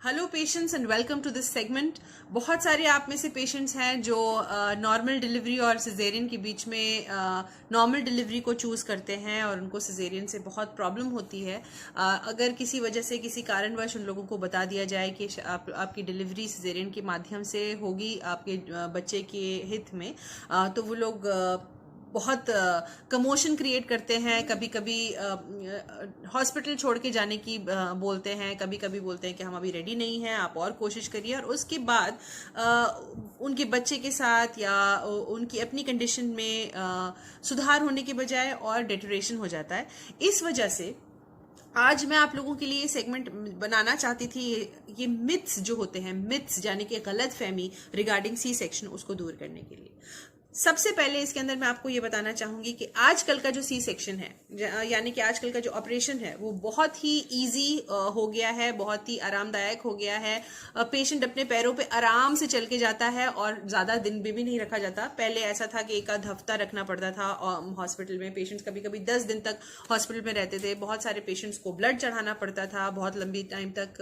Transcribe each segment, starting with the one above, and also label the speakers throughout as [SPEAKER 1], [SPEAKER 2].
[SPEAKER 1] Hello patients and welcome to this segment. बहुत सारे आप में से पेशेंट्स हैं जो नॉर्मल डिलीवरी और सिजेरियन के बीच में नॉर्मल डिलीवरी को चूज़ करते हैं और उनको सिजेरियन से बहुत प्रॉब्लम होती है। अगर किसी वजह से किसी कारणवश उन लोगों को बता दिया जाए कि आपकी डिलीवरी सिजेरियन के माध्यम से होगी आपके बच्चे के हित में, तो वो लोग बहुत कमोशन क्रिएट करते हैं। कभी कभी हॉस्पिटल छोड़ के जाने की बोलते हैं, कभी कभी बोलते हैं कि हम अभी रेडी नहीं हैं, आप और कोशिश करिए। और उसके बाद उनके बच्चे के साथ या उनकी अपनी कंडीशन में सुधार होने के बजाय और डेटोरेशन हो जाता है। इस वजह से आज मैं आप लोगों के लिए सेगमेंट बनाना चाहती थी। ये मिथ्स जो होते हैं, मिथ्स यानी कि गलत फहमी रिगार्डिंग सी सेक्शन, उसको दूर करने के लिए सबसे पहले इसके अंदर मैं आपको ये बताना चाहूंगी कि आजकल का जो सी सेक्शन है, यानी कि आजकल का जो ऑपरेशन है, वो बहुत ही इजी हो गया है, बहुत ही आरामदायक हो गया है। पेशेंट अपने पैरों पे आराम से चल के जाता है और ज्यादा दिन भी नहीं रखा जाता। पहले ऐसा था कि एक आध हफ्ता रखना पड़ता था हॉस्पिटल में। पेशेंट्स कभी कभी 10 दिन तक हॉस्पिटल में रहते थे। बहुत सारे पेशेंट्स को ब्लड चढ़ाना पड़ता था, बहुत लंबी टाइम तक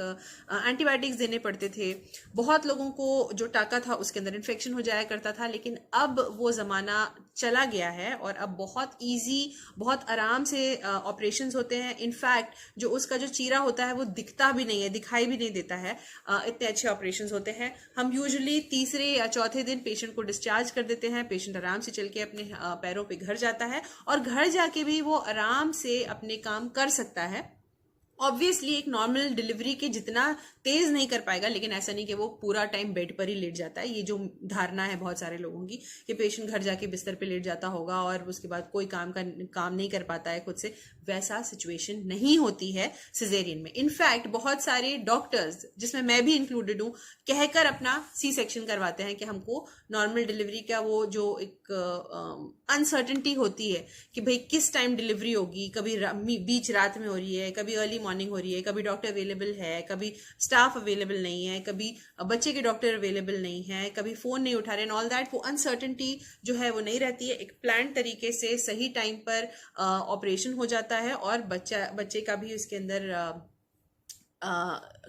[SPEAKER 1] एंटीबायोटिक्स देने पड़ते थे। बहुत लोगों को जो टाका था उसके अंदर इन्फेक्शन हो जाया करता था। लेकिन अब वो जमाना चला गया है और अब बहुत इजी, बहुत आराम से ऑपरेशंस होते हैं। इनफैक्ट जो उसका जो चीरा होता है वो दिखता भी नहीं है, दिखाई भी नहीं देता है। इतने अच्छे ऑपरेशंस होते हैं। हम यूजुअली तीसरे या चौथे दिन पेशेंट को डिस्चार्ज कर देते हैं। पेशेंट आराम से चल के अपने पैरों पे घर जाता है और घर जाके भी वो आराम से अपने काम कर सकता है। ऑब्वियसली एक नॉर्मल डिलीवरी के जितना तेज नहीं कर पाएगा, लेकिन ऐसा नहीं कि वो पूरा टाइम बेड पर ही लेट जाता है। ये जो धारणा है बहुत सारे लोगों की कि पेशेंट घर जाके बिस्तर पे लेट जाता होगा और उसके बाद कोई काम नहीं कर पाता है खुद से, वैसा सिचुएशन नहीं होती है सिजेरियन में। इनफैक्ट बहुत सारे डॉक्टर्स, जिसमें मैं भी इंक्लूडेड हूँ, कहकर अपना सी सेक्शन करवाते हैं कि हमको नॉर्मल डिलीवरी का वो जो एक अनसर्टेनिटी होती है कि भाई किस टाइम डिलीवरी होगी, कभी बीच रात में हो रही है, कभी अर्ली मॉर्निंग हो रही है, कभी डॉक्टर अवेलेबल है, कभी स्टाफ अवेलेबल नहीं है, कभी बच्चे के डॉक्टर अवेलेबल नहीं है, कभी फोन नहीं उठा रहे एंड ऑल दैट। वो अनसर्टेनिटी जो है वो नहीं रहती है। एक प्लान तरीके से सही टाइम पर ऑपरेशन हो जाता है और बच्चे का भी उसके अंदर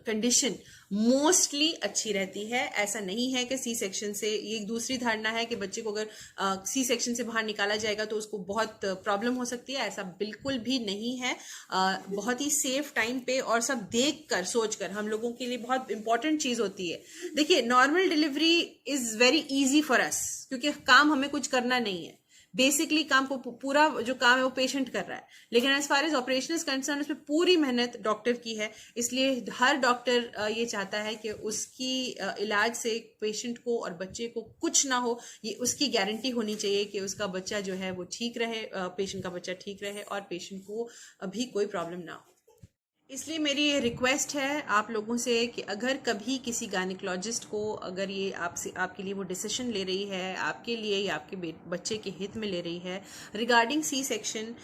[SPEAKER 1] कंडीशन मोस्टली अच्छी रहती है। ऐसा नहीं है कि सी सेक्शन से, ये एक दूसरी धारणा है कि बच्चे को अगर सी सेक्शन से बाहर निकाला जाएगा तो उसको बहुत प्रॉब्लम हो सकती है। ऐसा बिल्कुल भी नहीं है। बहुत ही सेफ टाइम पे और सब देख कर सोच कर हम लोगों के लिए बहुत इंपॉर्टेंट चीज होती है। देखिए, normal delivery is very easy for us, क्योंकि काम हमें कुछ करना नहीं है। बेसिकली काम को पूरा जो काम है वो पेशेंट कर रहा है, लेकिन as far as operation is concern उसमें पूरी मेहनत डॉक्टर की है। इसलिए हर डॉक्टर ये चाहता है कि उसकी इलाज से पेशेंट को और बच्चे को कुछ ना हो। ये उसकी गारंटी होनी चाहिए कि उसका बच्चा जो है वो ठीक रहे, पेशेंट का बच्चा ठीक रहे और पेशेंट को अभी कोई प्रॉब्लम ना हो। इसलिए मेरी ये रिक्वेस्ट है आप लोगों से कि अगर कभी किसी गायनेकोलॉजिस्ट को, अगर ये आपसे आपके लिए वो डिसीजन ले रही है, आपके लिए या आपके बच्चे के हित में ले रही है रिगार्डिंग सी सेक्शन,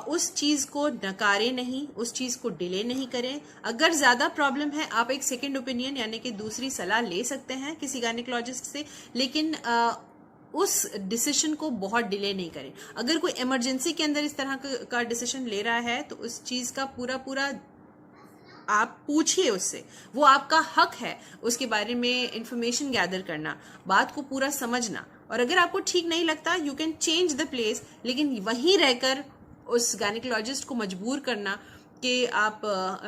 [SPEAKER 1] उस चीज़ को नकारें नहीं, उस चीज़ को डिले नहीं करें। अगर ज़्यादा प्रॉब्लम है, आप एक सेकेंड ओपिनियन यानी कि दूसरी सलाह ले सकते हैं किसी गायनेकोलॉजिस्ट से, लेकिन उस डिसीजन को बहुत डिले नहीं करें। अगर कोई इमरजेंसी के अंदर इस तरह का डिसीजन ले रहा है तो उस चीज़ का पूरा आप पूछिए उससे। वो आपका हक है उसके बारे में इंफॉर्मेशन गैदर करना, बात को पूरा समझना। और अगर आपको ठीक नहीं लगता, you can change the place, लेकिन वहीं रहकर उस गायनेकोलॉजिस्ट को मजबूर करना कि आप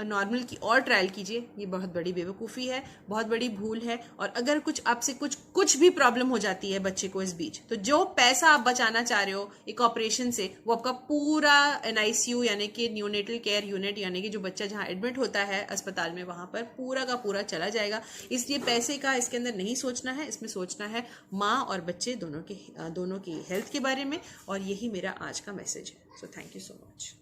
[SPEAKER 1] नॉर्मल की और ट्रायल कीजिए, ये बहुत बड़ी बेवकूफ़ी है, बहुत बड़ी भूल है। और अगर कुछ आपसे कुछ भी प्रॉब्लम हो जाती है बच्चे को इस बीच, तो जो पैसा आप बचाना चाह रहे हो एक ऑपरेशन से, वो आपका पूरा NICU यानी कि न्यूनेटल केयर यूनिट, यानी कि जो बच्चा जहाँ एडमिट होता है अस्पताल में, वहाँ पर पूरा का पूरा चला जाएगा। इसलिए पैसे का इसके अंदर नहीं सोचना है, इसमें सोचना है माँ और बच्चे दोनों की हेल्थ के बारे में। और यही मेरा आज का मैसेज है। So thank you so much.